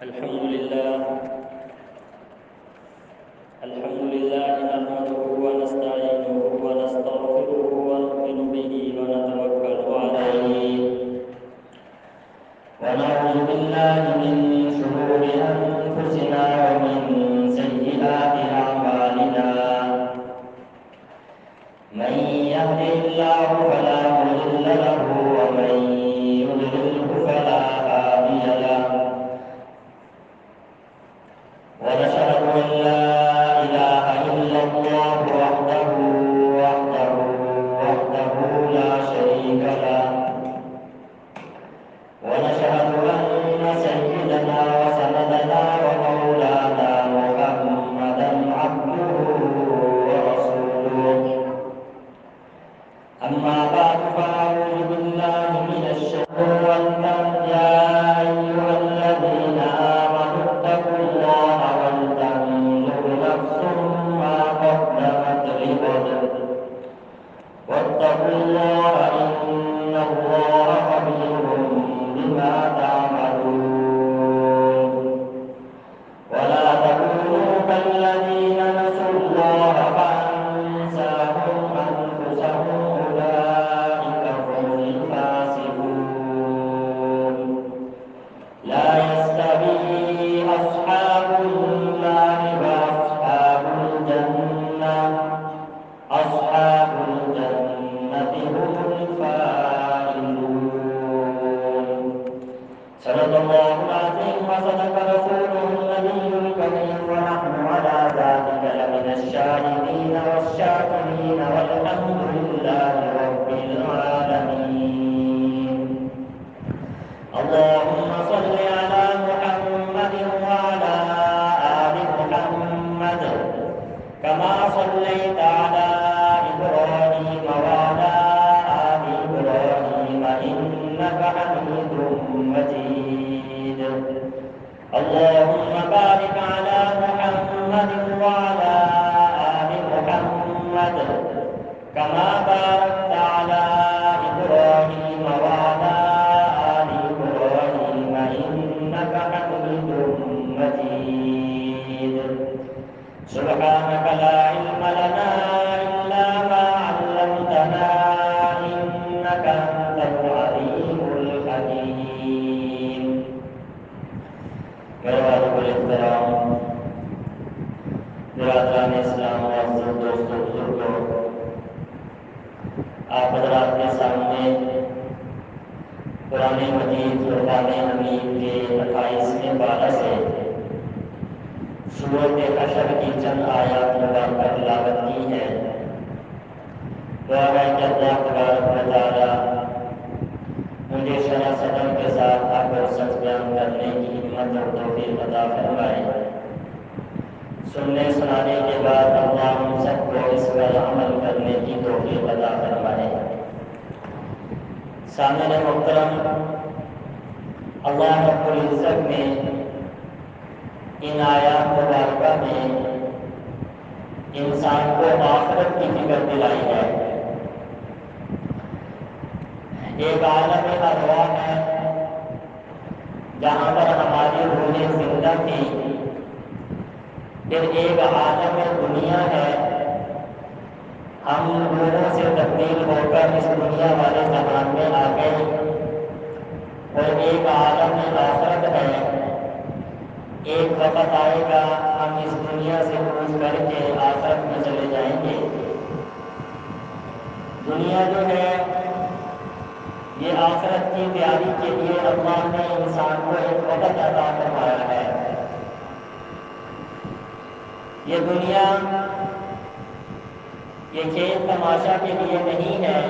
الحمد لله نحمده ونستعينه ونستغفره ونؤمن به ونتوكل عليه ونعوذ بالله من شرور أنفسنا ومن سيئات أعمالنا من يهده الله فلا مضل له ومن يضلله فلا هادي له ونشهد أن لا إله إلا الله وحده لا شريك له ونشهد أن سيدنا وسندنا ومولانا محمدا عبده ورسوله أما بعد فأعوذ بالله من الشيطان يا أيها الذين آمنوا اتقوا الله ولتنظر نفس ما قدمت لغد واتقوا الله إن الله خبير بما تعملون ولا تكونوا كالذين نسوا الله فأنساهم أنفسهم أولئك هم الفاسقون لا يستوي أصحاب النار وأصحاب الجنة أصحاب الجنة هم الفائزون صدق الله العظيم وصدق رسوله النبي الكريم ونحن على ذلك لمن الشاهدين والشاكرين والحمد لله رب العالمين اللهم صل على محمد وعلى آل محمد كما صليت على إبراهيم وعلى آل إبراهيم إنك حميد مجيد اللهم بارك على محمد وعلى آل محمد كما باركت على إبراهيم وعلى آل إبراهيم إنك حميد مجيد سبحانك لا علم لنا إلا ما علمتنا إنك أنت العليم الحكيم میرے والد الاحترام برادران اسلام معزز دوستوں بزرگوں آپ حضرات کے سامنے قرآن مجید فرقان حمید کے 28ویں پارہ سے سورۃ حشر کی چند آیات مبارکہ تلاوت کی ہے۔ دعا ہے کہ اللہ تبارک و تعالی مجھے شرح صدر کے ساتھ حق اور سچ بیان کرنے کی ہمت اور توفیق عطا فرمائے۔ سننے سنانے کے بعد اللہ ہم سب کو اس پر عمل کرنے کی توفیق عطا فرمائے۔ سامعین محترم، اللہ رب العزت نے ان آیات مبارکہ میں انسان کو آخرت کی فکر دلائی ہے۔ ایک عالم ارواح ہے جہاں پر ہماری روحیں زندہ تھی، پھر ایک عالم دنیا ہے، ہم روحوں سے تبدیل ہو کر اس دنیا والے جہان میں آ گئے، اور ایک عالم آخرت ہے۔ ایک وقت آئے گا ہم اس دنیا سے کوچ کر کے آخرت میں چلے جائیں گے۔ دنیا جو ہے یہ آخرت کی تیاری کے لیے اللہ نے انسان کو ایک وقت عطا فرمایا ہے۔ یہ دنیا یہ کھیل تماشا کے لیے نہیں ہے،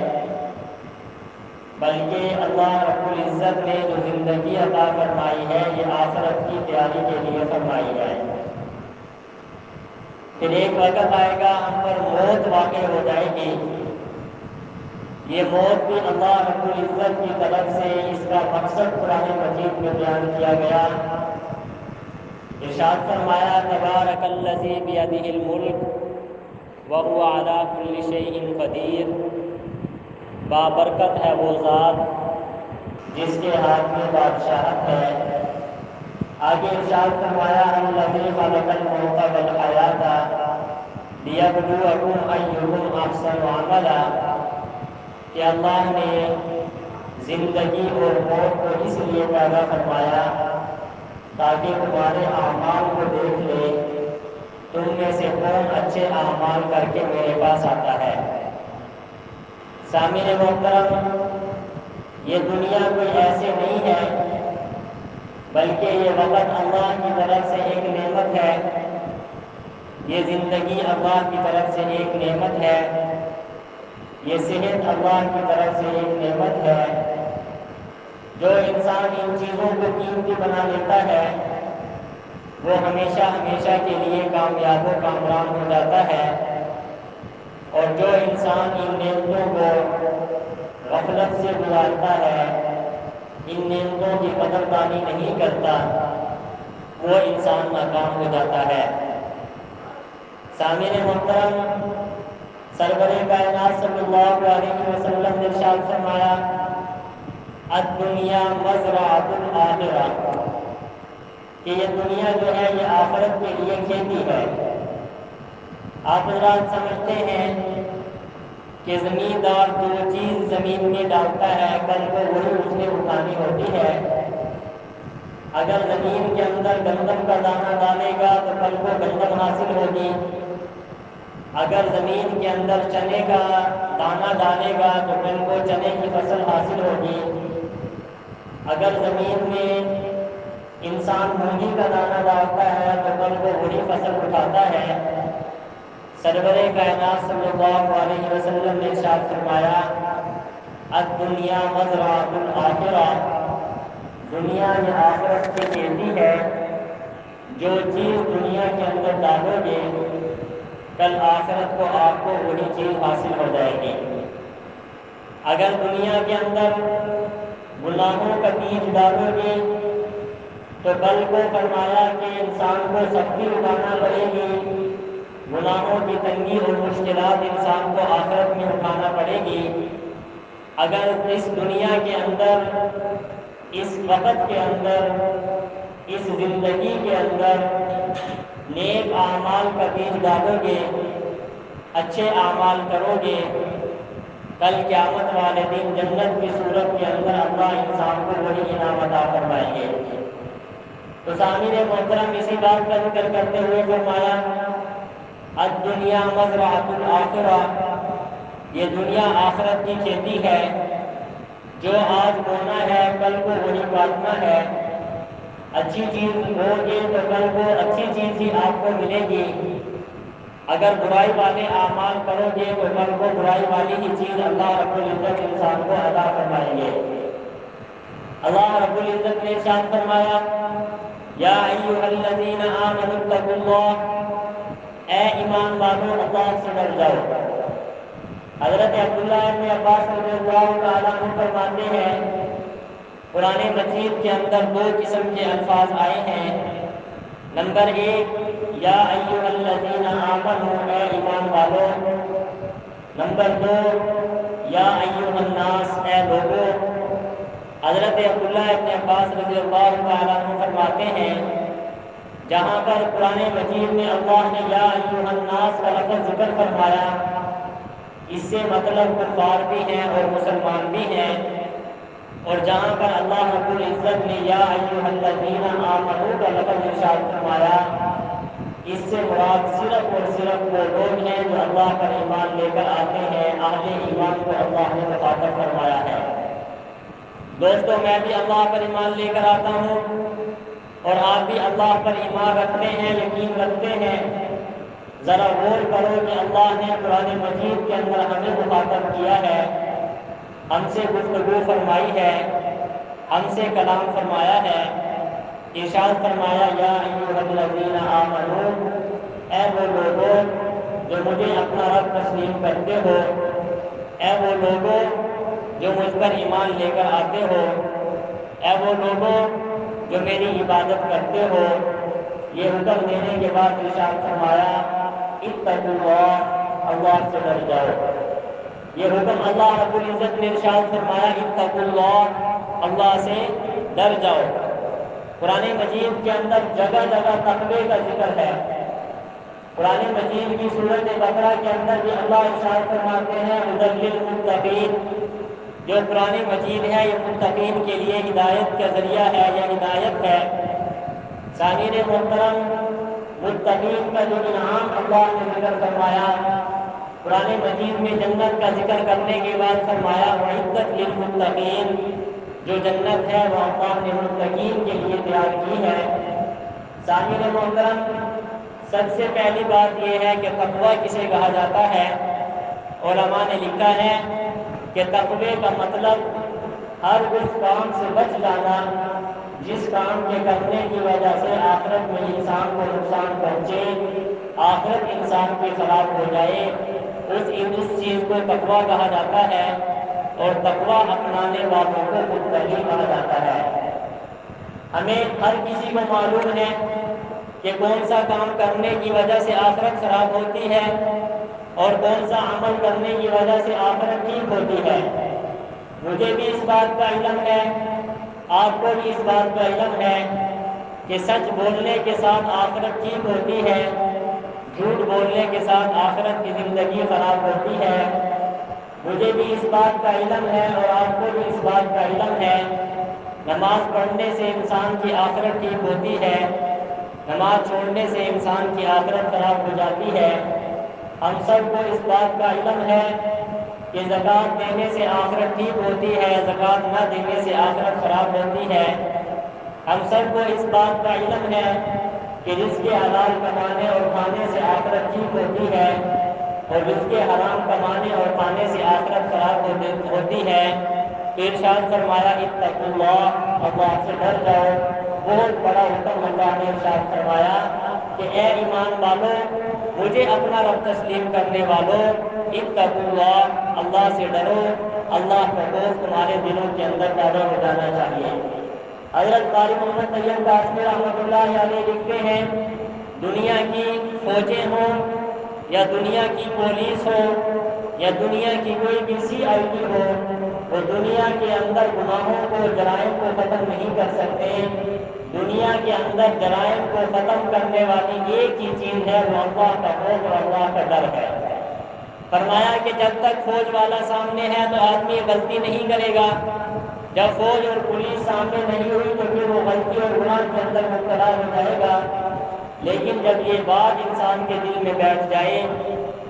بلکہ اللہ رب العزت نے جو زندگی عطا فرمائی ہے یہ آخرت کی تیاری کے لیے فرمائی ہے۔ پھر ایک وقت آئے گا ہم پر موت واقع ہو جائے گی۔ یہ موت بھی اللہ رب العزت کی طرف سے اس کا مقصد قرآن مجید میں بیان کیا گیا۔ ارشاد فرمایا تبارک الذی بیدہ الملک وهو علی کل شیء قدیر، بابرکت ہے وہ ذات جس کے ہاتھ میں بادشاہت ہے، ہر آگے ارشاد فرمایا الذی خلق الموت والحیات لیبلوکم ایکم احسن عملا، کہ اللہ نے زندگی اور موت کو اس لیے پیدا فرمایا تاکہ تمہارے اعمال کو دیکھ لے تم میں سے کون اچھے اعمال کر کے میرے پاس آتا ہے۔ سامعین محترم، یہ دنیا کوئی ایسے نہیں ہے بلکہ یہ وقت اللہ کی طرف سے ایک نعمت ہے، یہ زندگی اللہ کی طرف سے ایک نعمت ہے، یہ صحت اللہ کی طرف سے ایک نعمت ہے۔ جو انسان ان چیزوں کو قیمتی بنا لیتا ہے وہ ہمیشہ ہمیشہ کے لیے کامیاب و کامران ہو جاتا ہے، اور جو انسان ان نعمتوں کو غفلت سے گزارتا ہے، ان نعمتوں کی قدردانی نہیں کرتا، وہ انسان ناکام ہو جاتا ہے۔ سامعین محترم، سرور کائنات صلی اللہ علیہ وسلم نے ارشاد فرمایا الدنیا مزرعۃ الآخرہ، کہ یہ دنیا جو ہے یہ آخرت کے لیے کھیتی ہے۔ آپ حضرات سمجھتے ہیں کہ زمیندار جو چیز زمین میں ڈالتا ہے کل کو وہی اس نے اٹھانی ہوتی ہے۔ اگر زمین کے اندر گندم کا دانہ ڈالے گا تو کل کو گندم حاصل ہوگی، اگر زمین کے اندر چنے کا دانہ ڈالے گا تو کل کو چنے کی فصل حاصل ہوگی، اگر زمین میں انسان مونگی کا دانہ ڈالتا ہے تو کل کو وہی فصل اٹھاتا ہے۔ سرور کائنات صلی اللہ علیہ وسلم نے ارشاد فرمایا الدنیا مزرعۃ الآخرہ، دنیا یہ آخرت کی کھیتی ہے، جو چیز دنیا کے اندر ڈالو گے کل آخرت کو آپ کو وہی چیز حاصل ہو جائے گی۔ اگر دنیا کے اندر گناہوں کا بیج ڈالو گے تو کل کو فرمایا کہ انسان کو سختی اٹھانا پڑے گی، گناہوں کی تنگی اور مشکلات انسان کو آخرت میں اٹھانا پڑے گی۔ اگر اس دنیا کے اندر، اس وقت کے اندر، اس زندگی کے اندر نیک اعمال کا بیج ڈالو گے، اچھے اعمال کرو گے، کل قیامت والے دن جنت کی صورت کے اندر اللہ انسان کو وہی انعام عطا فرمائیں گے۔ تو سامعین محترم، اسی بات کا ذکر کرتے ہوئے فرمایا الدنیا مزرعۃ الآخرہ، یہ دنیا آخرت کی کھیتی ہے، جو آج بونا ہے کل کو وہی کاٹنا ہے۔ اچھی چیز بو گے تو کل کو اچھی چیز ہی آپ کو ملے گی، اگر برائی والے اعمال کرو گے تو کل کو برائی والی ہی چیز اللہ رب العزت انسان کو عطا فرمائیں گے۔ اللہ رب العزت نے ارشاد فرمایا یا ایھا الذین آمنوا اتقوا اللہ، اے ایمان والو اللہ سے ڈر جاؤ۔ حضرت عبداللہ ابن عباس رضی اللہ تعالیٰ عنہ فرماتے ہیں قرآن مجید کے اندر دو قسم کے الفاظ آئے ہیں۔ نمبر ایک یا ایھا الذین آمنوا، اے ایمان والو۔ نمبر دو یا ایھا الناس، اے لوگو۔ حضرت عبداللہ ابن عباس رضی اللہ تعالیٰ عنہ فرماتے ہیں جہاں پر قرآن مجید میں اللہ نے یا ایھا الناس کا لفظ ذکر فرمایا، اس سے مطلب کفار بھی ہیں اور مسلمان بھی ہیں، اور جہاں پر اللہ رب العزت نے یا ایھا الذین آمنوا کا لفظ ارشاد فرمایا، اس سے مراد صرف اور صرف وہ لوگ ہیں جو اللہ پر ایمان لے کر آتے ہیں، اہل ایمان کو اللہ نے مخاطب فرمایا ہے۔ دوستو، میں بھی اللہ پر ایمان لے کر آتا ہوں اور آپ بھی اللہ پر ایمان رکھتے ہیں، یقین رکھتے ہیں۔ ذرا غور کرو کہ اللہ نے قرآن مجید کے اندر ہمیں مخاطب کیا ہے، ہم سے گفتگو فرمائی ہے، ہم سے کلام فرمایا ہے۔ ارشاد فرمایا یا ایھا الذین آمنوا، اے وہ لوگوں جو مجھے اپنا رب تسلیم کرتے ہو، اے وہ لوگوں جو مجھ پر ایمان لے کر آتے ہو، اے وہ لوگوں جو میری عبادت کرتے ہو۔ یہ حکم دینے کے بعد ارشاد فرمایا اتقوا اللہ، اللہ سے ڈر جاؤ۔ یہ حکم اللہ رب العزت نے ارشاد فرمایا اتقوا اللہ، اللہ سے ڈر جاؤ۔ قرآن مجید کے اندر جگہ جگہ تقوی کا ذکر ہے۔ قرآن مجید کی سورۃ بقرہ کے اندر بھی اللہ ارشاد فرماتے ہیں ھدی للمتقین، جو قرآن مجید ہے یہ متقین کے لیے ہدایت کا ذریعہ ہے، یہ ہدایت ہے۔ سامعین محترم، متقین کا جو انعام اللہ نے ذکر فرمایا، قرآن مجید میں جنت کا ذکر کرنے کے بعد فرمایا اعدت للمتقین، جو جنت ہے وہ اللہ نے متقین کے لیے تیار کی ہے۔ سامعین محترم، سب سے پہلی بات یہ ہے کہ تقویٰ کسے کہا جاتا ہے۔ علماء نے لکھا ہے کہ تقوی کا مطلب ہر اس کام سے بچ جانا جس کام کے کرنے کی وجہ سے آخرت میں انسان کو نقصان پہنچے، آخرت انسان کے خلاف ہو جائے، اس چیز کو تقویٰ کہا جاتا ہے، اور تقویٰ اپنانے والوں کو متقی کہا جاتا ہے۔ ہمیں ہر کسی کو معلوم ہے کہ کون سا کام کرنے کی وجہ سے آخرت خراب ہوتی ہے اور کون سا عمل کرنے کی وجہ سے آخرت ٹھیک ہوتی ہے۔ مجھے بھی اس بات کا علم ہے، آپ کو بھی اس بات کا علم ہے کہ سچ بولنے کے ساتھ آخرت ٹھیک ہوتی ہے، جھوٹ بولنے کے ساتھ آخرت کی زندگی خراب ہوتی ہے۔ مجھے بھی اس بات کا علم ہے اور آپ کو بھی اس بات کا علم ہے، نماز پڑھنے سے انسان کی آخرت ٹھیک ہوتی ہے، نماز چھوڑنے سے انسان کی آخرت خراب ہو جاتی ہے۔ ہم سب کو اس بات کا علم ہے کہ زکوٰۃ دینے سے آخرت ٹھیک ہوتی ہے، زکوٰۃ نہ دینے سے آخرت خراب ہوتی ہے۔ ہم سب کو اس بات کا علم ہے کہ رزق حلال کمانے اور کھانے سے آخرت ٹھیک ہوتی ہے، اور رزق حرام کمانے اور کھانے سے آخرت خراب ہوتی ہے۔ ارشاد فرمایا اتقوا اللہ، اللہ سے ڈر جاؤ۔ بہت بڑا حکم اللہ نے ارشاد فرمایا کہ اے ایمان والوں، مجھے اپنا رب تسلیم کرنے والوں، اتقوا اللہ، اللہ سے ڈرو۔ اللہ کا خوف تمہارے دلوں کے اندر پیدا ہو جانا چاہیے۔ حضرت قاری محمد طیب قاسمی رحمۃ اللہ علیہ لکھتے ہیں دنیا کی فوجیں ہوں یا دنیا کی پولیس ہو یا دنیا کی کوئی بھی CID ہو، وہ دنیا کے اندر گناہوں کو، جرائم کو ختم نہیں کر سکتے۔ دنیا کے اندر جرائم کو ختم کرنے والی ایک ہی چیز ہے، وہ اللہ کا خوف اور اللہ کا ڈر ہے۔ فرمایا کہ جب تک فوج والا سامنے ہے تو آدمی غلطی نہیں کرے گا، جب فوج اور پولیس سامنے نہیں ہوئی تو پھر وہ غلطی اور گناہ کے اندر مبتلا ہو جائے گا۔ لیکن جب یہ بات انسان کے دل میں بیٹھ جائے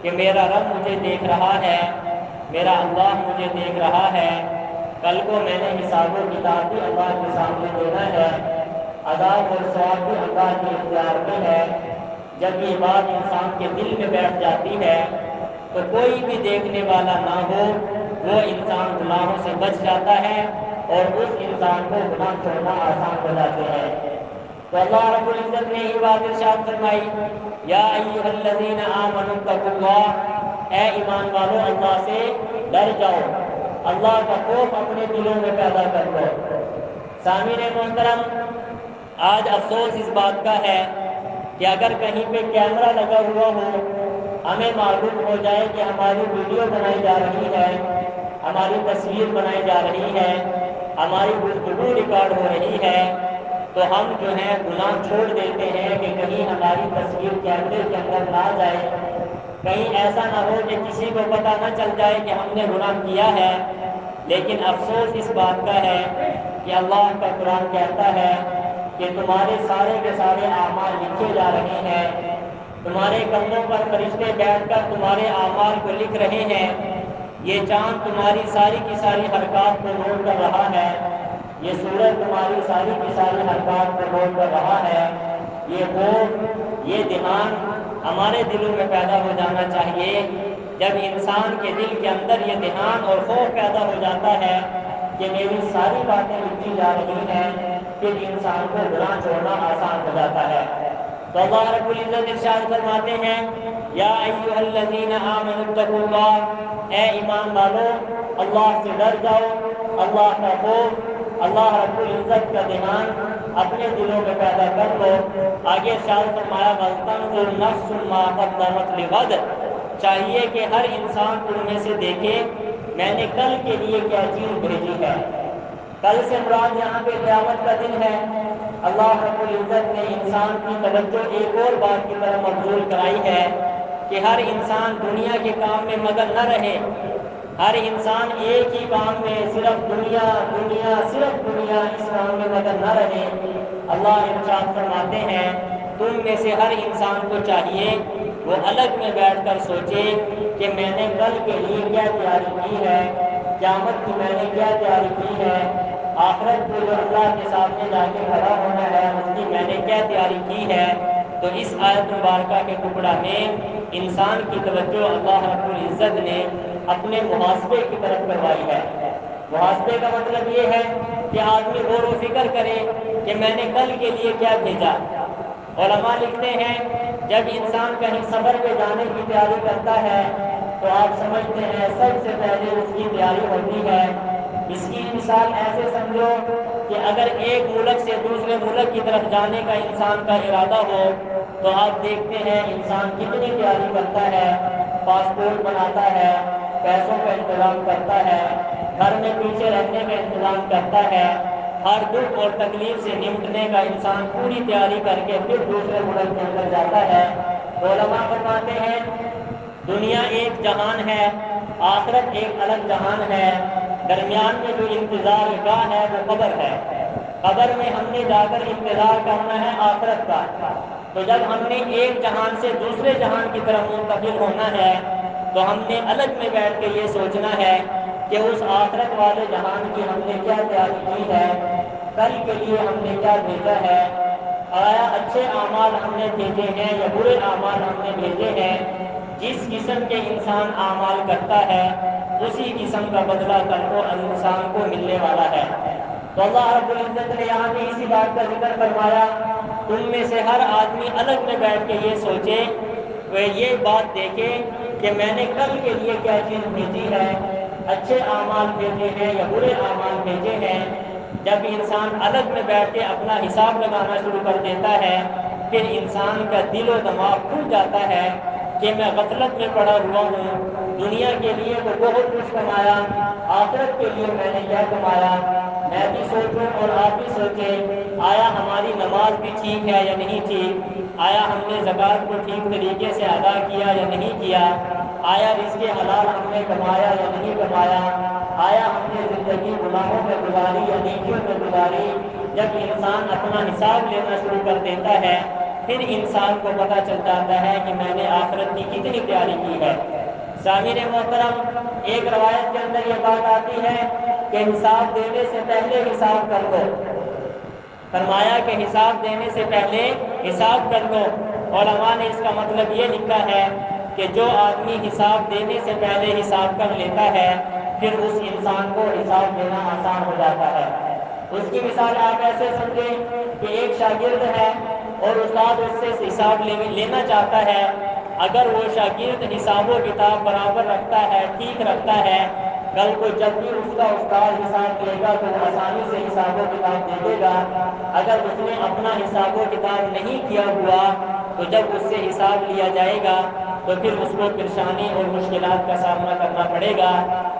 کہ میرا رب مجھے دیکھ رہا ہے، میرا اللہ مجھے دیکھ رہا ہے، کل کو میں نے حساب و کتاب بھی اللہ کے سامنے دینا ہے، عذاب اور ثواب بھی اللہ کے اختیار میں ہے، جب یہ بات انسان کے دل میں بیٹھ جاتی ہے تو کوئی بھی دیکھنے والا نہ ہو، وہ انسان گناہوں سے بچ جاتا ہے اور اس انسان کو گناہ چھوڑنا آسان ہو جاتے ہیں۔ تو اللہ رب العزت نے یہ بات ارشاد فرمائی یا ایھا الذین آمنوا اتقوا اللہ، اے ایمان والو اللہ سے ڈر جاؤ، اللہ کا خوف اپنے دلوں میں پیدا کر لو۔ سامعین محترم، آج افسوس اس بات کا ہے کہ اگر کہیں پہ کیمرہ لگا ہوا ہو، ہمیں معلوم ہو جائے کہ ہماری ویڈیو بنائی جا رہی ہے، ہماری تصویر بنائی جا رہی ہے، ہماری گفتگو ریکارڈ ہو رہی ہے، تو ہم جو ہے گناہ چھوڑ دیتے ہیں کہ کہیں ہماری تصویر کیمرے کے اندر نہ جائے، کہیں ایسا نہ ہو کہ کسی کو پتہ نہ چل جائے کہ ہم نے گناہ کیا ہے۔ لیکن افسوس اس بات کا ہے کہ اللہ کا قرآن کہتا ہے کہ تمہارے سارے کے سارے اعمال لکھے جا رہے ہیں، تمہارے کندھوں پر فرشتے بیٹھ کر تمہارے اعمال کو لکھ رہے ہیں، یہ چاند تمہاری ساری کی ساری حرکات کو نوٹ کر رہا ہے، یہ سورج تمہاری ساری کی ساری حرکات کو نوٹ کر رہا ہے۔ یہ خوف، یہ دھیان ہمارے دلوں میں پیدا ہو جانا چاہیے۔ جب انسان کے دل کے اندر یہ دھیان اور خوف پیدا ہو جاتا ہے کہ میری ساری باتیں لکھی جا رہی ہیں، پھر انسان کو گناہ چھوڑنا آسان ہو جاتا ہے۔ تو اللہ رب العزت ارشاد فرماتے ہیں یا ایھا الذین آمنوا اتقوا اللہ، اے ایمان والو اللہ سے ڈر جاؤ، اللہ کا خوف، اللہ رب العزت کا دھیان اپنے دلوں میں پیدا کر لو۔ آگے ارشاد فرمایا وَلْتَنظُرْ نَفْسٌ مَا قَدَّمَتْ لِغَدٍ، چاہیے کہ ہر انسان تم میں سے دیکھے میں نے کل کے لیے کیا چیز بھیجی ہے۔ کل سے مراد یہاں پہ قیامت کا دن ہے، اللہ رب العزت نے انسان کی توجہ ایک اور بات کی طرف مبذول کرائی ہے کہ ہر انسان دنیا کے کام میں مگن نہ رہے، ہر انسان ایک ہی کام میں صرف دنیا دنیا صرف دنیا اس کام میں مگن نہ رہے۔ اللہ ارشاد فرماتے ہیں تم میں سے ہر انسان کو چاہیے وہ الگ میں بیٹھ کر سوچے کہ میں نے کل کے لیے کیا تیاری کی ہے، قیامت کی میں نے کیا تیاری کی ہے، آخرت کو جو اللہ کے سامنے جا کے کھڑا ہونا ہے اس کی میں نے کیا تیاری کی ہے۔ تو اس آیت مبارکہ کے ٹکڑا میں انسان کی توجہ اللہ رب العزت نے اپنے محاسبے کی طرف کروائی ہے۔ محاسبے کا مطلب یہ ہے کہ آدمی غور و فکر کرے کہ میں نے کل کے لیے کیا بھیجا۔ علماء لکھتے ہیں جب انسان کہیں سفر پہ جانے کی تیاری کرتا ہے تو آپ سمجھتے ہیں سب سے پہلے اس کی تیاری ہوتی ہے۔ اس کی مثال ایسے سمجھو کہ اگر ایک ملک سے دوسرے ملک کی طرف جانے کا انسان کا ارادہ ہو تو آپ دیکھتے ہیں انسان کتنی تیاری کرتا ہے، پاسپورٹ بناتا ہے، پیسوں کا انتظام کرتا ہے، گھر میں پیچھے رہنے کا انتظام کرتا ہے، ہر دکھ اور تکلیف سے نمٹنے کا انسان پوری تیاری کر کے پھر دوسرے ملک کے اندر جاتا ہے۔ علماء فرماتے ہیں دنیا ایک جہان ہے، آخرت ایک الگ جہان ہے، درمیان میں جو انتظار گاہ ہے وہ قبر ہے۔ قبر میں ہم نے جا کر انتظار کرنا ہے آخرت کا۔ تو جب ہم نے ایک جہان سے دوسرے جہان کی طرف منتقل ہونا ہے تو ہم نے الگ میں بیٹھ کے یہ سوچنا ہے کہ اس آخرت والے جہان کی ہم نے کیا تیاری کی ہے، کل کے لیے ہم نے کیا بھیجا ہے، آیا اچھے اعمال ہم نے بھیجے ہیں یا برے اعمال ہم نے بھیجے ہیں۔ جس قسم کے انسان اعمال کرتا ہے اسی قسم کا بدلہ کل کو انسان کو ملنے والا ہے۔ تو اللہ رب العزت نے یہاں پہ اسی بات کا ذکر فرمایا تم میں سے ہر آدمی الگ میں بیٹھ کے یہ سوچے، وہ یہ بات دیکھے کہ میں نے کل کے لیے کیا چیز بھیجی ہے، اچھے اعمال بھیجے ہیں یا برے اعمال بھیجے ہیں۔ جب انسان الگ میں بیٹھ کے اپنا حساب لگانا شروع کر دیتا ہے پھر انسان کا دل و دماغ کھل جاتا ہے کہ میں غفلت میں پڑا ہوا ہوں، دنیا کے لیے تو بہت کچھ کمایا، آخرت کے لیے میں نے کیا کمایا۔ میں بھی سوچوں اور آپ بھی سوچیں آیا ہماری نماز بھی ٹھیک ہے یا نہیں ٹھیک، آیا ہم نے زکوٰۃ کو ٹھیک طریقے سے ادا کیا یا نہیں کیا، آیا رزق حلال ہم نے کمایا یا نہیں کمایا، آیا ہم نے زندگی گناہوں میں گزاری یا نیکیوں میں گزاری۔ جب انسان اپنا حساب لینا شروع کر دیتا ہے پھر انسان کو پتہ چل جاتا ہے کہ میں نے آخرت کی کتنی تیاری کی ہے۔ سامعین محترم، ایک روایت کے اندر یہ بات آتی ہے کہ حساب دینے سے پہلے حساب کر دو۔ فرمایا کہ حساب دینے سے پہلے حساب کر دو۔ علماء نے اس کا مطلب یہ لکھا ہے کہ جو آدمی حساب دینے سے پہلے حساب کر لیتا ہے پھر اس انسان کو حساب دینا آسان ہو جاتا ہے۔ اس کی مثال آپ ایسے سمجھیں کہ ایک شاگرد ہے اور استاد اس سے حساب لینا چاہتا ہے۔ اگر وہ شاگرد حساب و کتاب برابر رکھتا ہے، ٹھیک رکھتا ہے، کل کو جب بھی اس کا استاد حساب لے گا تو وہ آسانی سے حساب و کتاب دے دے گا۔ اگر اس نے اپنا حساب و کتاب نہیں کیا ہوا تو جب اس سے حساب لیا جائے گا تو پھر اس کو پریشانی اور مشکلات کا سامنا کرنا پڑے گا۔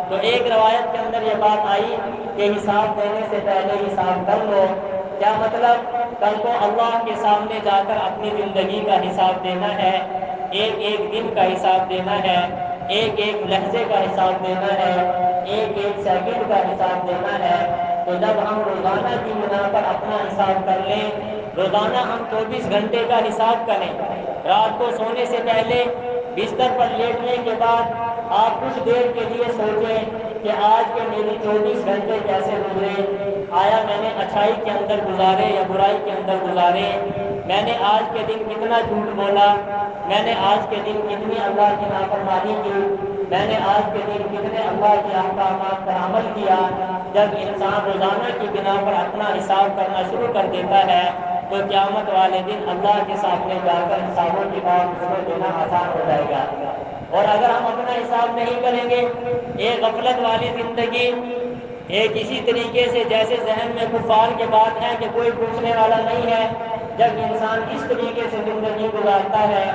تو ایک روایت کے اندر یہ بات آئی کہ حساب دینے سے پہلے حساب کر لو۔ کیا مطلب؟ کل کو اللہ کے سامنے جا کر اپنی زندگی کا حساب دینا ہے، ایک ایک دن کا حساب دینا ہے، ایک ایک لحظے کا حساب دینا ہے، ایک ایک سیکنڈ کا حساب دینا ہے۔ تو جب ہم روزانہ کی بنا پر اپنا حساب کر لیں، روزانہ ہم 24 گھنٹے کا حساب کریں، رات کو سونے سے پہلے بستر پر لیٹنے کے بعد آپ کچھ دیر کے لیے سوچیں کہ آج کے میری 24 گھنٹے کیسے گزرے، آیا میں نے اچھائی کے اندر گزارے یا برائی کے اندر گزارے، میں نے آج کے دن کتنا جھوٹ بولا، میں نے آج کے دن کتنی اللہ کی نافرمانی کی، میں نے آج کے دن کتنے اللہ کے احکامات پر عمل کیا۔ جب انسان روزانہ کی بنا پر اپنا حساب کرنا شروع کر دیتا ہے تو قیامت والے دن اللہ کے سامنے جا کر حساب و کتاب اس کو دینا آسان ہو جائے گا۔ اور اگر ہم اپنا حساب نہیں کریں گے، ایک غفلت والی زندگی، ایک اسی طریقے سے جیسے ذہن میں کفار کے بات ہے کہ کوئی پوچھنے والا نہیں ہے، جب انسان اس طریقے سے زندگی گزارتا ہے،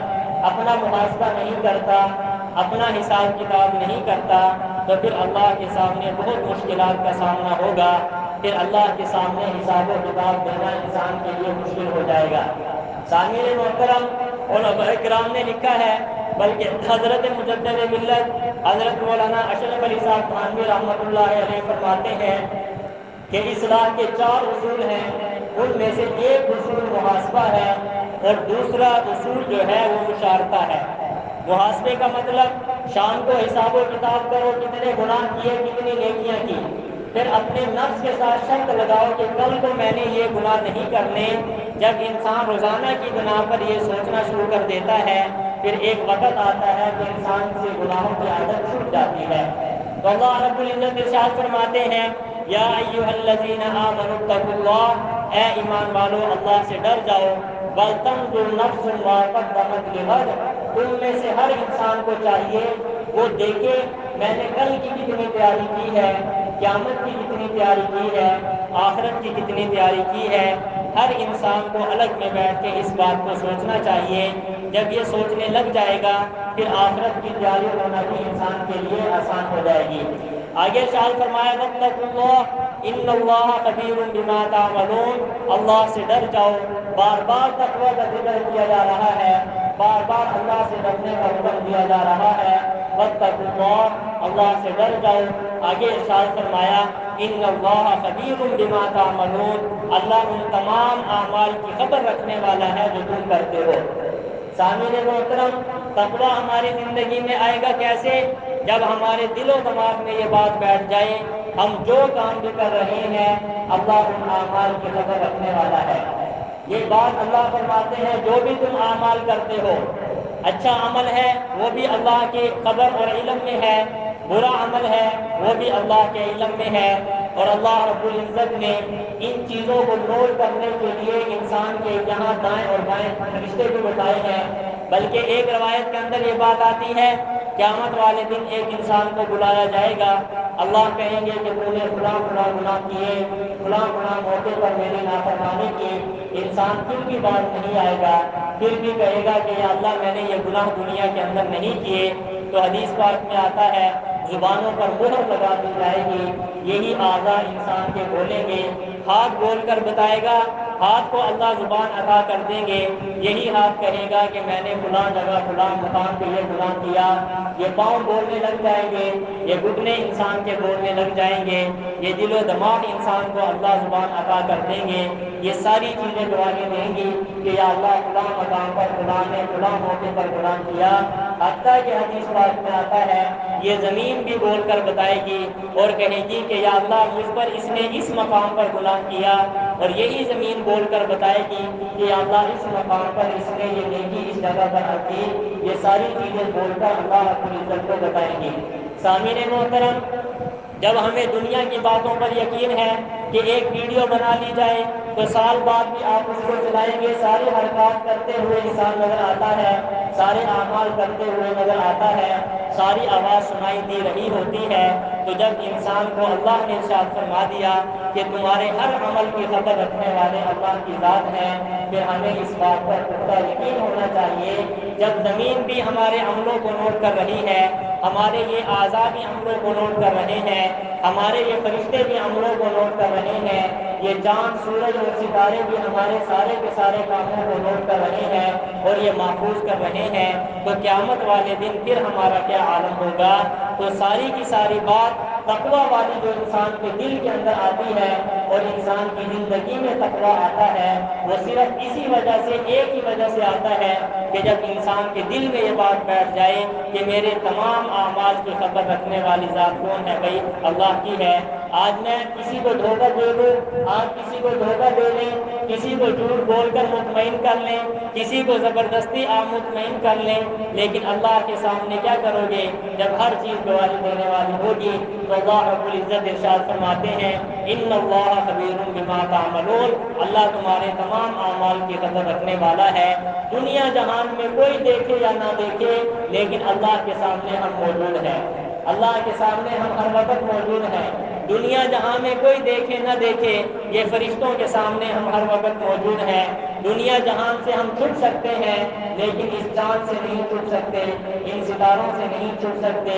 اپنا محاسبہ نہیں کرتا، اپنا حساب کتاب نہیں کرتا، تو پھر اللہ کے سامنے بہت مشکلات کا سامنا ہوگا۔ پھر اللہ کے سامنے حساب و کتاب دینا انسان کے لیے مشکل ہو جائے گا۔ سامعین محترم، علماء کرام نے لکھا ہے، بلکہ حضرت مجدد ملت حضرت مولانا اشرف علی صاحب تھانوی رحمۃ اللہ علیہ فرماتے ہیں کہ اصلاح کے 4 اصول ہیں، ان میں سے ایک اصول محاسبہ ہے اور دوسرا اصول جو ہے وہ مشارطہ ہے۔ محاسبے کا مطلب شام کو حساب و کتاب کرو، کتنے گناہ کیے، کتنی نیکیاں کی، پھر اپنے نفس کے ساتھ شرط لگاؤ کہ کل کو میں نے یہ گناہ نہیں کرنے۔ جب انسان روزانہ کی بنا پر یہ سوچنا شروع کر دیتا ہے، پھر ایک وقت آتا ہے کہ انسان سے گناہوں کی عادت چھوٹ جاتی ہے۔ تو اللہ رب العزت ارشاد فرماتے ہیں، یا ایھا الذین آمنوا اتقوا اللہ، اے ایمان والو اللہ سے ڈر جاؤ، وَلْتَنظُرْ نَفْسٌ مَا قَدَّمَتْ لِغَدٍ، تم میں سے ہر انسان کو چاہیے وہ دیکھے میں نے کل کی کتنی تیاری کی ہے، قیامت کی کتنی تیاری کی ہے، آخرت کی کتنی تیاری کی ہے۔ ہر انسان کو الگ میں بیٹھ کے اس بات کو سوچنا چاہیے۔ جب یہ سوچنے لگ جائے گا، پھر آخرت کی تیاری ہونا بھی انسان کے لیے آسان ہو جائے گی۔ آگے ارشاد فرمایا، وَاتَّقُوا اللَّهَ إِنَّ اللَّهَ خَبِيرٌ بِمَا تَعْمَلُونَ، اللہ سے ڈر جاؤ۔ بار بار تقویٰ کا ذکر کیا جا رہا ہے، بار بار اللہ سے ڈرنے کا حکم دیا جا رہا ہے۔ وَاتَّقُوا اللَّهَ، اللہ سے ڈر جاؤ۔ آگے ارشاد فرمایا، إِنَّ اللَّهَ خَبِيرٌ بِمَا تَعْمَلُونَ، اللہ ان تمام اعمال کی خبر رکھنے والا ہے جو تم کرتے ہو۔ سامعین محترم، تقویٰ ہماری زندگی میں آئے گا کیسے؟ جب ہمارے دل و دماغ میں یہ بات بیٹھ جائے، ہم جو کام بھی کر رہے ہیں اللہ ان اعمال کی خبر رکھنے والا ہے۔ یہ بات اللہ فرماتے ہیں، جو بھی تم اعمال کرتے ہو، اچھا عمل ہے وہ بھی اللہ کی خبر اور علم میں ہے، برا عمل ہے وہ بھی اللہ کے علم میں ہے۔ اور اللہ رب العزت نے ان چیزوں کو نوٹ کرنے کے لیے انسان کے یہاں دائیں اور بائیں فرشتے بھی بتائے ہیں۔ بلکہ ایک روایت کے اندر یہ بات آتی ہے، قیامت والے دن ایک انسان کو بلایا جائے گا، اللہ کہیں گے کہ تو نے فلاں فلاں گناہ کیے، فلاں فلاں موقع پر میری نافرمانی کی۔ انسان پھر بھی بات نہیں آئے گا، پھر بھی کہے گا کہ یا اللہ میں نے یہ گناہ دنیا کے اندر نہیں کیے۔ تو حدیث پاک میں آتا ہے، زبانوں پر مہر لگا دی جائے گی، یہی اعضاء انسان کے بولیں گے۔ ہاتھ بول کر بتائے گا، ہاتھ کو اللہ زبان عطا کر دیں گے، یہی ہاتھ کہے گا کہ میں نے فلاں جگہ فلاں مقام پہ یہ گناہ کیا۔ یہ پاؤں بولنے لگ جائیں گے، یہ گھٹنے انسان کے بولنے لگ جائیں گے، یہ دل و دماغ انسان کو اللہ زبان عطا کر دیں گے۔ یہ ساری چیزیں گواہی دیں گی کہ یا اللہ فلاں مقام پر فلاں نے فلاں موقع پر گناہ کیا۔ حتیٰ کہ حدیث پاک میں آتا ہے، یہ زمین بھی بول کر بتائے گی اور کہے گی کہ یا اللہ مجھ پر اس نے اس مقام پر گناہ کیا، اور یہی زمین بول کر بتائے گی کہ یا اللہ اس مقام پر اس نے یہ نیکی اس جگہ پر کی۔ یہ ساری چیزیں بول کر اللہ رب العزت کو بتائیں گی۔ سامعین محترم، جب ہمیں دنیا کی باتوں پر یقین ہے کہ ایک ویڈیو بنا لی جائے تو سال بعد بھی آپ اس کو چلائیں گے، ساری حرکات کرتے ہوئے انسان نظر آتا ہے، سارے اعمال کرتے ہوئے نظر آتا ہے، ساری آواز سنائی دے رہی ہوتی ہے۔ تو جب انسان کو اللہ نے ارشاد فرما دیا کہ تمہارے ہر عمل کی خبر رکھنے والے اللہ کی ذات ہیں، پھر ہمیں اس بات پر پختہ یقین ہونا چاہیے۔ جب زمین بھی ہمارے عملوں کو نوٹ کر رہی ہے، ہمارے یہ اعضاء بھی عملوں کو نوٹ کر رہے ہیں، ہمارے یہ فرشتے بھی عملوں کو نوٹ کر رہے ہیں، یہ چاند سورج اور ستارے بھی ہمارے سارے کے سارے کاموں کو نوٹ کر رہے ہیں اور یہ محفوظ کر رہے ہیں، تو قیامت والے دن پھر ہمارا کیا عالم ہوگا؟ تو ساری کی ساری بات تقویٰ والی جو انسان کے دل کے اندر آتی ہے اور انسان کی زندگی میں تقویٰ آتا ہے، وہ صرف اسی وجہ سے، ایک ہی وجہ سے آتا ہے کہ جب انسان کے دل میں یہ بات بیٹھ جائے کہ میرے تمام اعمال کی خبر رکھنے والی ذات کون ہے؟ بھائی اللہ کی ہے۔ آج میں کسی کو دھوکہ دے دوں، آپ کسی کو دھوکہ دے لیں، کسی کو جھوٹ بول کر مطمئن کر لیں، کسی کو زبردستی آپ مطمئن کر لیں، لیکن اللہ کے سامنے کیا کرو گے جب ہر چیز گواہی دینے والی ہوگی؟ تو اللہ رب العزت ارشاد فرماتے ہیں، ان اللہ خبیر بما تعملون، اللہ تمہارے تمام اعمال کی خبر رکھنے والا ہے۔ دنیا جہان میں کوئی دیکھے یا نہ دیکھے، لیکن اللہ کے سامنے ہم موجود ہیں، اللہ کے سامنے ہم ہر وقت موجود ہیں۔ دنیا جہاں میں کوئی دیکھے نہ دیکھے، یہ فرشتوں کے سامنے ہم ہر وقت موجود ہیں۔ دنیا جہان سے ہم چھٹ سکتے ہیں لیکن اس چاند سے نہیں چھٹ سکتے، ان ستاروں سے نہیں چھٹ سکتے،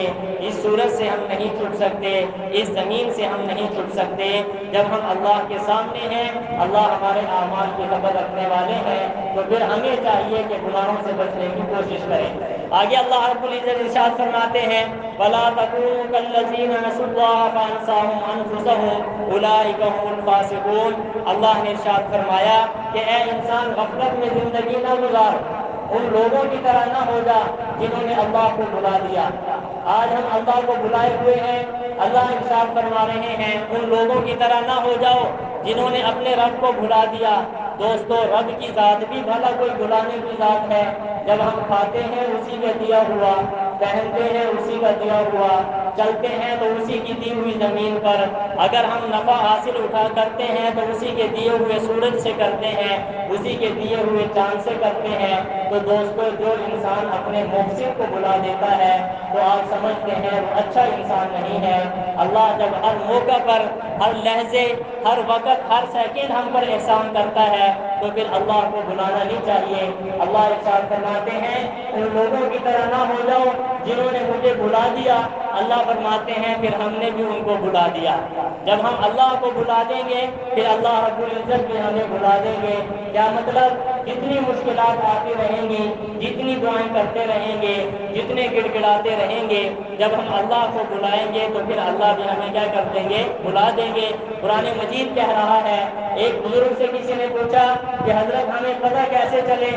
اس سورج سے ہم نہیں چھٹ سکتے، اس زمین سے ہم نہیں چھٹ سکتے۔ جب ہم اللہ کے سامنے ہیں، اللہ ہمارے اعمال کی خبر رکھنے والے ہیں، تو پھر ہمیں چاہیے کہ گناہوں سے بچنے کی کوشش کریں۔ آگے اللہ رب العزت ارشاد فرماتے ہیں وَلَا تَكُونُوا كَالَّذِينَ نَسُوا اللَّهَ فَأَنسَاهُمْ أَنفُسَهُمْ أُولَٰئِكَ هُمُ الْفَاسِقُونَ۔ اللہ نے ارشاد فرمایا کہ اے انسان غفلت میں زندگی نہ گزار، ان لوگوں کی طرح نہ ہو جا جنہوں نے اللہ کو بھلا دیا۔ آج ہم اللہ کو بھلائے ہوئے ہیں، اللہ ارشاد فرما رہے ہیں ان لوگوں کی طرح نہ ہو جاؤ جنہوں نے اپنے رب کو بھلا دیا۔ دوستو، رب کی ذات بھی بھلا کوئی بھلانے کی ذات ہے؟ جب ہم کھاتے ہیں اسی کا دیا ہوا، پہنتے ہیں اسی کا دیا ہوا، چلتے ہیں تو اسی کی دی ہوئی زمین پر، اگر ہم نفع حاصل اٹھا کرتے ہیں تو اسی کے دیے ہوئے سورج سے کرتے ہیں، اسی کے دیے ہوئے چاند سے کرتے ہیں۔ تو دوستو، جو انسان اپنے محسن کو بلا دیتا ہے تو آپ سمجھتے ہیں وہ اچھا انسان نہیں ہے۔ اللہ جب ہر موقع پر، ہر لہجے، ہر وقت، ہر سیکنڈ ہم پر احسان کرتا ہے تو پھر اللہ کو بلانا نہیں چاہیے۔ اللہ ارشاد فرماتے ہیں ان لوگوں کی طرح نہ ہو جاؤ جنہوں نے مجھے بلا دیا۔ اللہ فرماتے ہیں پھر ہم نے بھی ان کو بلا دیا۔ جب ہم اللہ کو بلا دیں گے پھر اللہ رب العزت بھی ہمیں بلا دیں گے۔ کیا مطلب؟ جتنی مشکلات آتی رہیں گی، جتنی دعائیں کرتے رہیں گے، جتنے گڑ گڑاتے رہیں گے، جب ہم اللہ کو بلائیں گے تو پھر اللہ بھی ہمیں کیا کر دیں گے؟ بلا دیں گے۔ قرآن مجید کہہ رہا ہے، ایک بزرگ سے کسی نے پوچھا کہ حضرت ہمیں پتہ کیسے چلے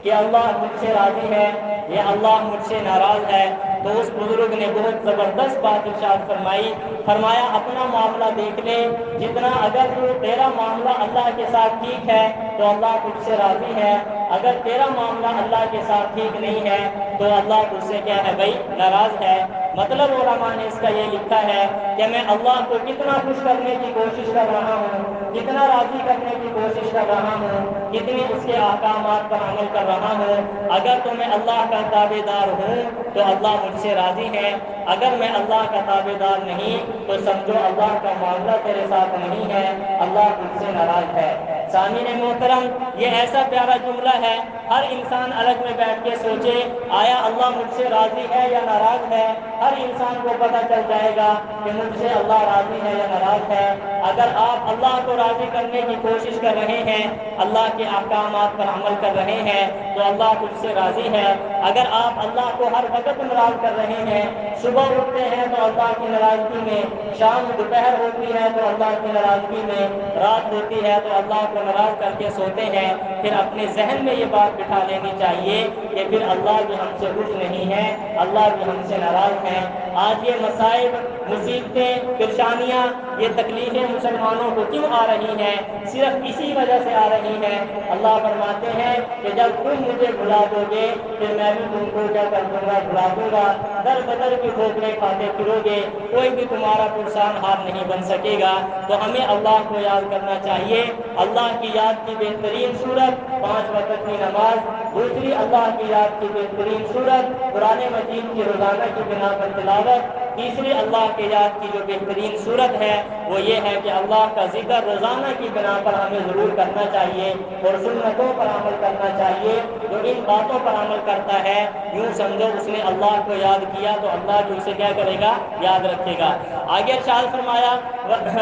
کہ اللہ مجھ سے راضی ہے یا اللہ مجھ سے ناراض ہے؟ تو اس بزرگ نے بہت زبردست بات ارشاد فرمائی، فرمایا اپنا معاملہ دیکھ لے، جتنا اگر تیرا معاملہ اللہ کے ساتھ ٹھیک ہے تو اللہ تجھ سے راضی ہے، اگر تیرا معاملہ اللہ کے ساتھ ٹھیک نہیں ہے تو اللہ تجھ سے کیا ہے بھائی؟ ناراض ہے۔ مطلب علماء نے اس کا یہ لکھا ہے کہ میں اللہ کو کتنا خوش کرنے کی کوشش کر رہا ہوں، کتنا راضی کرنے کی کوشش کر رہا ہوں، کتنی اس کے احکامات پر عمل کر رہا ہوں۔ اگر تو میں اللہ کا تابع دار ہوں تو اللہ مجھ سے راضی ہے، اگر میں اللہ کا تابع دار نہیں تو سمجھو اللہ کا معاملہ تیرے ساتھ نہیں ہے، اللہ تجھ سے ناراض ہے۔ سامعین محترم، یہ ایسا پیارا جملہ ہے، ہر انسان الگ میں بیٹھ کے سوچے آیا اللہ مجھ سے راضی ہے یا ناراض ہے؟ ہر انسان کو پتہ چل جائے گا کہ مجھ سے اللہ راضی ہے یا ناراض ہے۔ اگر آپ اللہ کو راضی کرنے کی کوشش کر رہے ہیں، اللہ کے احکامات پر عمل کر رہے ہیں تو اللہ تجھ سے راضی ہے۔ اگر آپ اللہ کو ہر وقت ناراض کر رہے ہیں، صبح اٹھتے ہیں تو اللہ کی ناراضگی میں، شام دوپہر ہوتی ہے تو اللہ کی ناراضگی میں، رات ہوتی ہے تو اللہ کو ناراض کر کے سوتے ہیں، پھر اپنے ذہن میں یہ بات بٹھا لینی چاہیے کہ پھر اللہ بھی ہم سے خوش نہیں ہے، اللہ بھی ہم سے ناراض ہے۔ آج یہ مصائب، مصیبتیں، پریشانیاں، یہ تکلیفیں مسلمانوں کو کیوں آ رہی ہیں؟ صرف اسی وجہ سے آ رہی ہیں۔ اللہ فرماتے ہیں کہ جب تم مجھے بھلا دو گے پھر میں بھی تم کو کیا کر دوں گا؟ بھلا دوں گا۔ در بدر کی ٹھوکریں کھاتے پھرو گے، کوئی بھی تمہارا پرسان ہار نہیں بن سکے گا۔ تو ہمیں اللہ کو یاد کرنا چاہیے۔ اللہ کی یاد کی بہترین صورت 5 وقت کی نماز، دوسری اللہ کی یاد کی بہترین صورت قرآن مجید کی روزانہ کی بنا پر تلاوت، تیسری اللہ کی یاد کی جو بہترین صورت ہے وہ یہ ہے کہ اللہ کا ذکر روزانہ کی بنا پر ہمیں ضرور کرنا چاہیے اور سنتوں پر عمل کرنا چاہیے۔ جو ان باتوں پر عمل کرتا ہے یوں سمجھو اس نے اللہ کو یاد کیا تو اللہ بھی اسے کیا کرے گا؟ یاد رکھے گا۔ آگے ارشاد فرمایا،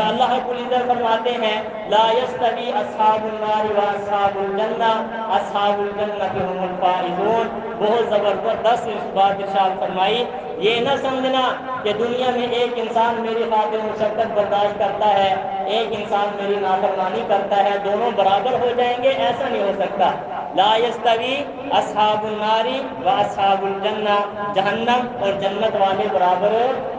اللہ رب العزت فرماتے ہیں لا یستوی اصحاب النار واصحاب الجنہ اصحاب الجنہ هم الفائزون۔ بہت زبردست بات ارشاد فرمائی، یہ نہ سمجھنا کہ دنیا میں ایک انسان میری خاطر مشقت برداشت کرتا ہے، ایک انسان میری نافرمانی کرتا ہے، دونوں برابر ہو جائیں گے، ایسا نہیں ہو سکتا۔ لا یستوی اصحاب النار و اصحاب الجنہ، جہنم اور جنت والے برابر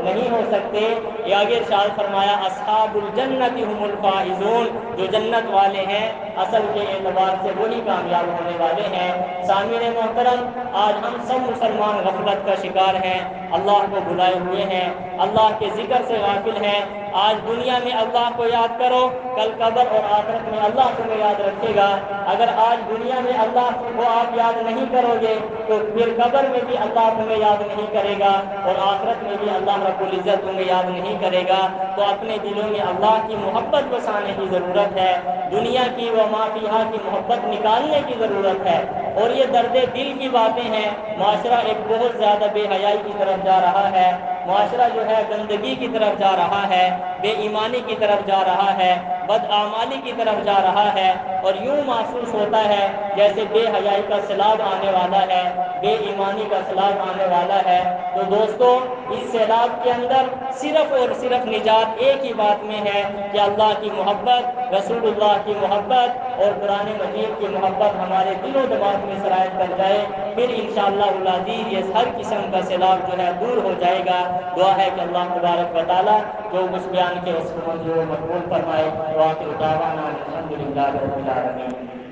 نہیں ہو سکتے۔ یہ آگے ارشاد فرمایا اصحاب الجنۃ هم الفائزون، جو جنت والے ہیں اصل کے اعتبار سے وہی کامیاب ہونے والے ہیں۔ سامعین محترم، آج ہم سب مسلمان غفلت کا شکار ہیں، اللہ کو بھلائے ہوئے ہیں، اللہ کے ذکر سے غافل ہیں، آج دنیا میں اللہ کو یاد کرو، کل قبر اور آخرت میں اللہ تمہیں یاد رکھے گا۔ اگر آج دنیا میں اللہ کو آپ یاد نہیں کرو گے تو پھر قبر میں بھی اللہ تمہیں یاد نہیں کرے گا اور آخرت میں بھی اللہ رب العزت تمہیں یاد نہیں کرے گا۔ تو اپنے دلوں میں اللہ کی محبت بسانے کی ضرورت ہے، دنیا کی و ما فیہا کی محبت نکالنے کی ضرورت ہے۔ اور یہ درد دل کی باتیں ہیں۔ معاشرہ ایک بہت زیادہ بے حیائی کی طرف جا رہا ہے، معاشرہ جو ہے گندگی کی طرف جا رہا ہے، بے ایمانی کی طرف جا رہا ہے، بدعمالی کی طرف جا رہا ہے، اور یوں محسوس ہوتا ہے جیسے بے حیائی کا سیلاب آنے والا ہے، بے ایمانی کا سیلاب آنے والا ہے۔ تو دوستو، اس سیلاب کے اندر صرف اور صرف نجات ایک ہی بات میں ہے کہ اللہ کی محبت، رسول اللہ کی محبت اور قرآن مجید کی محبت ہمارے دل و دماغ میں سرایت کر جائے، پھر انشاءاللہ العزیز یہ ہر قسم کا سیلاب جو ہے دور ہو جائے گا۔ دعا ہے کہ اللہ تبارک و تعالیٰ جو کچھ بیان کے اس کو منظور و مقبول فرمائے۔ وآخر دعوانا الحمدللہ رب العالمین۔